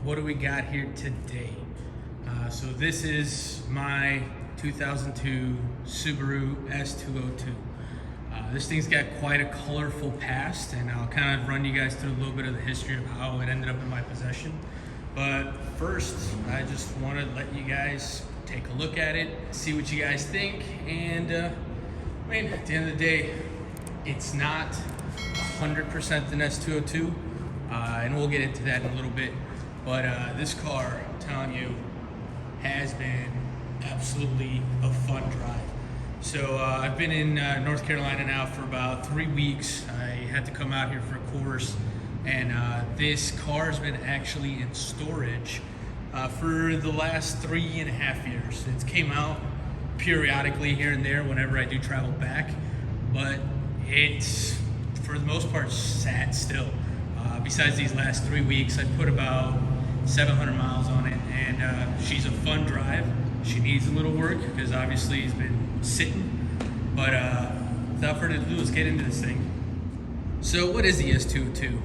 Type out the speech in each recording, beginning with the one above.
what do we got here today? So this is my 2002 Subaru S202. This thing's got quite a colorful past, and I'll kind of run you guys through a little bit of the history of how it ended up in my possession. But first, I just want to let you guys take a look at it, see what you guys think, and I mean, at the end of the day, it's not 100% an S202, and we'll get into that in a little bit. But this car, I'm telling you, has been absolutely a fun drive. So I've been in North Carolina now for about 3 weeks. I had to come out here for a course, and this car has been actually in storage for the last 3.5 years. It's came out periodically here and there whenever I do travel back, but it's, for the most part, sat still. Besides these last 3 weeks, I put about 700 miles on it, and she's a fun drive. She needs a little work because obviously it's been sitting, but without further ado, let's get into this thing. So what is the S202?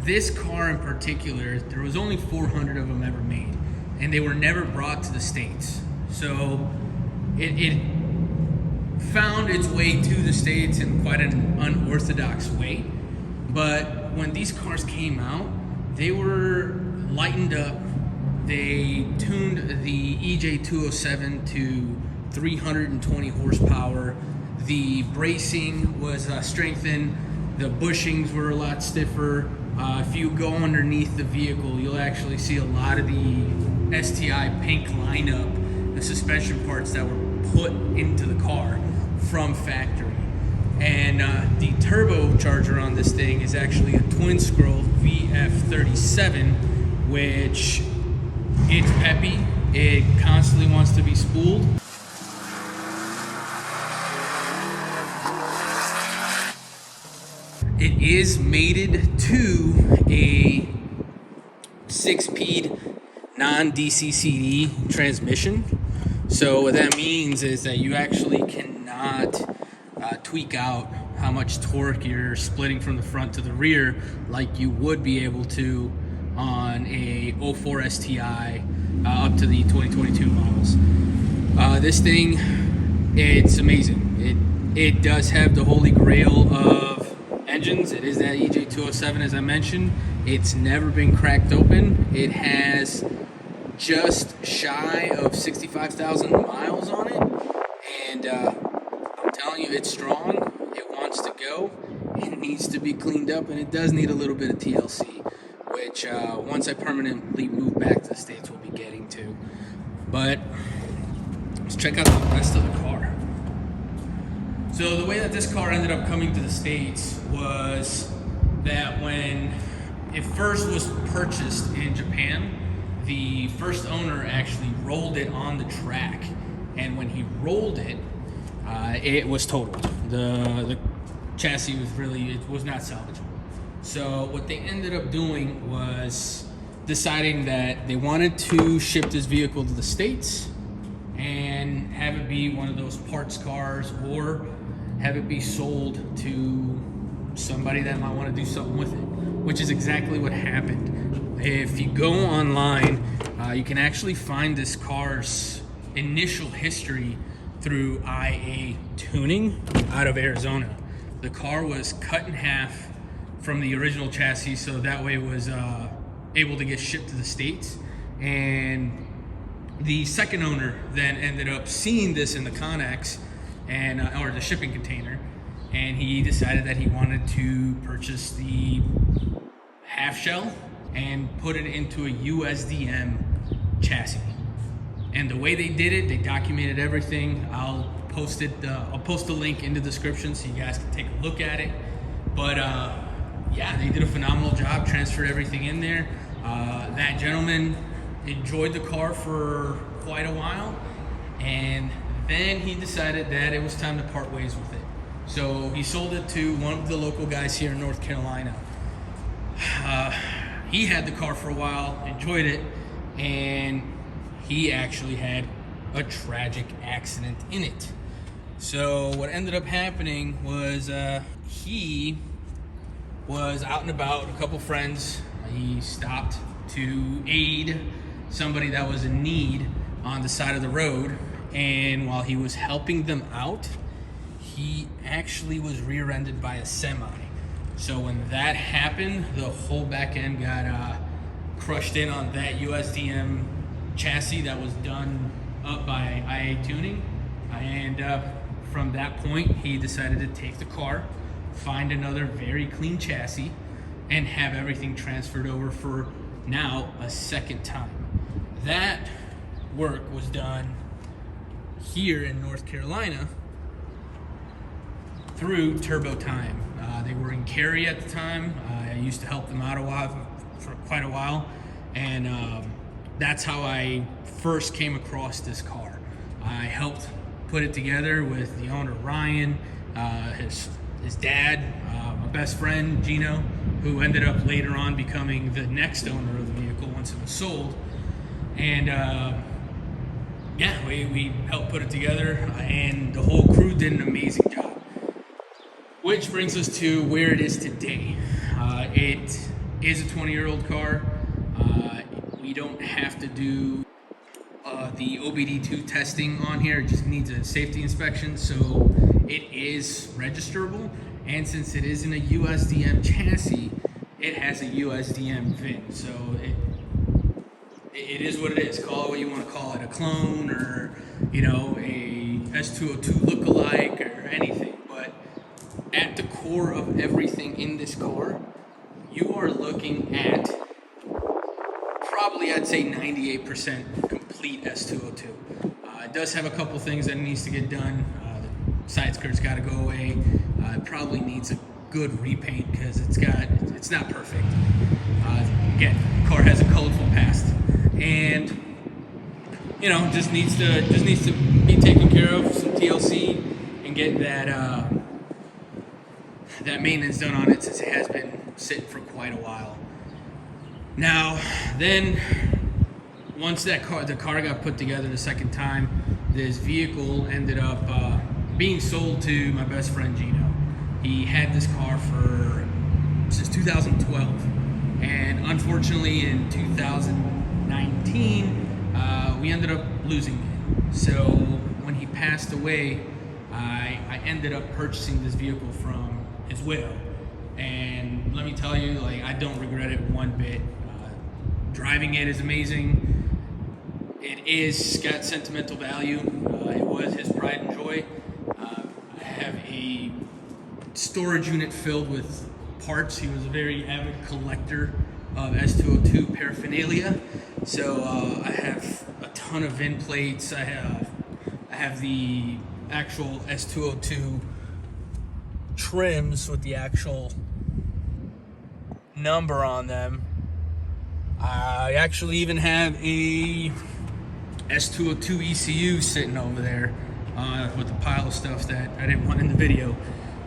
This car in particular, there was only 400 of them ever made, and they were never brought to the States. So it found its way to the States in quite an unorthodox way. But when these cars came out, they were lightened up. They tuned the EJ207 to 320 horsepower. The bracing was strengthened. The bushings were a lot stiffer. If you go underneath the vehicle, you'll actually see a lot of the STI pink lineup, the suspension parts that were put into the car from factory. And the turbocharger on this thing is actually a twin scroll VF37, which it's peppy. It constantly wants to be spooled. It is mated to a 6-speed non-DC/CD transmission. So what that means is that you actually cannot tweak out how much torque you're splitting from the front to the rear like you would be able to on a 04 STI up to the 2022 models. This thing, it's amazing. It does have the holy grail of engines. It is that EJ207, as I mentioned. It's never been cracked open. It has just shy of 65,000 miles on it, and I'm telling you, it's strong. It wants to go. It needs to be cleaned up, and it does need a little bit of TLC, which once I permanently move back to the States, we'll be getting to. But let's check out the rest of the car. So the way that this car ended up coming to the States was that when it first was purchased in Japan, the first owner actually rolled it on the track, and when he rolled it, it was totaled. The chassis was not salvageable. So what they ended up doing was deciding that they wanted to ship this vehicle to the States and have it be one of those parts cars, or have it be sold to somebody that might want to do something with it, which is exactly what happened. If you go online, you can actually find this car's initial history through IA Tuning out of Arizona. The car was cut in half from the original chassis, so that way it was able to get shipped to the States. And the second owner then ended up seeing this in the Connex, and or the shipping container, and he decided that he wanted to purchase the half shell and put it into a USDM chassis. And the way they did it, they documented everything. I'll post the link in the description so you guys can take a look at it. But yeah, they did a phenomenal job, transferred everything in there. That gentleman enjoyed the car for quite a while, and then he decided that it was time to part ways with it. So he sold it to one of the local guys here in North Carolina. He had the car for a while, enjoyed it, and he actually had a tragic accident in it. So what ended up happening was he was out and about, a couple friends, He stopped to aid somebody that was in need on the side of the road, and while he was helping them out, he actually was rear-ended by a semi. So when that happened, the whole back end got crushed in on that USDM chassis that was done up by IA Tuning. And from that point, he decided to take the car, find another very clean chassis, and have everything transferred over for now a second time. That work was done here in North Carolina through Turbo Time. They were in Cary at the time. I used to help them out for quite a while, and that's how I first came across this car. I helped put it together with the owner, Ryan, his dad, my best friend, Gino, who ended up later on becoming the next owner of the vehicle once it was sold. And yeah, we helped put it together, and the whole crew did an amazing job. Which brings us to where it is today. It is a 20-year-old car. We don't have to do the OBD2 testing on here. It just needs a safety inspection, so it is registerable. And since it is in a USDM chassis, it has a USDM VIN. So it is what it is. Call it what you want to call it, a clone or, you know, a S202 lookalike or anything. But at the core of everything in this car, you are looking at probably, I'd say, 98% complete S202. It does have a couple things that it needs to get done. The side skirt's got to go away. It probably needs a good repaint because it's not perfect. Again, the car has a colorful past, and you know, just needs to be taken care of, some TLC, and get that maintenance done on it, since it has been sitting for quite a while. Now, then, once the car got put together the second time, this vehicle ended up being sold to my best friend Gino. He had this car since 2012, and unfortunately in 2019 we ended up losing it. So when he passed away, I ended up purchasing this vehicle from his widow, and let me tell you, like, I don't regret it one bit. Driving it is amazing. It is got sentimental value. It was his pride and joy. I have a storage unit filled with parts. He was a very avid collector of S202 paraphernalia. So I have a ton of VIN plates. I have the actual S202 trims with the actual number on them. I actually even have a S202 ECU sitting over there with a pile of stuff that I didn't want in the video.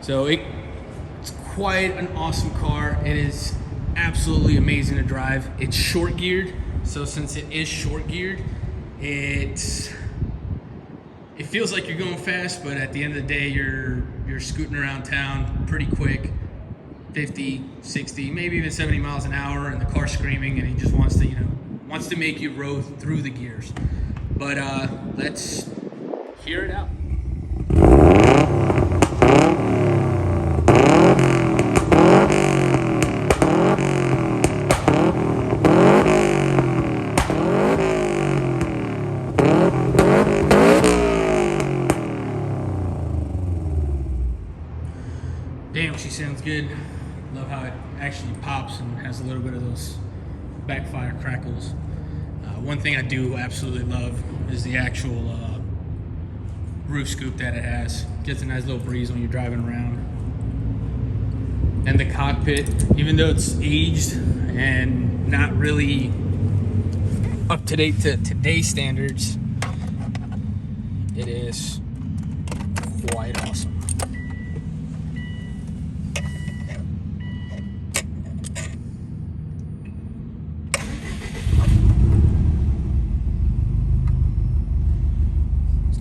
So it's quite an awesome car. It is absolutely amazing to drive. It's short geared, so since it is short geared, it feels like you're going fast, but at the end of the day, you're scooting around town pretty quick. 50, 60, maybe even 70 miles an hour, and the car's screaming, and he just wants to make you row through the gears. But let's hear it out. Damn, she sounds good. Love how it actually pops and has a little bit of those backfire crackles. One thing I do absolutely love is the actual roof scoop that it has. Gets a nice little breeze when you're driving around. And the cockpit, even though it's aged and not really up to date to today's standards, it is quite awesome.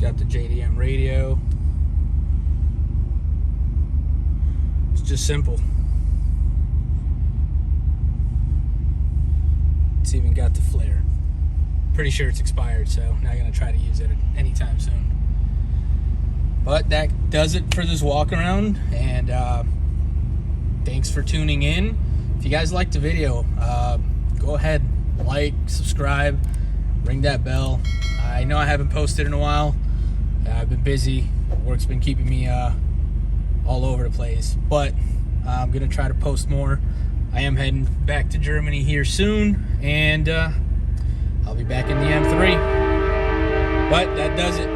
Got the JDM radio. It's just simple. It's even got the flare. Pretty sure it's expired, so not gonna try to use it anytime soon. But that does it for this walk around, and thanks for tuning in. If you guys liked the video, go ahead, like, subscribe, ring that bell. I know I haven't posted in a while. I've been busy. Work's been keeping me all over the place, but I'm gonna try to post more. I am heading back to Germany here soon, and I'll be back in the M3. But that does it.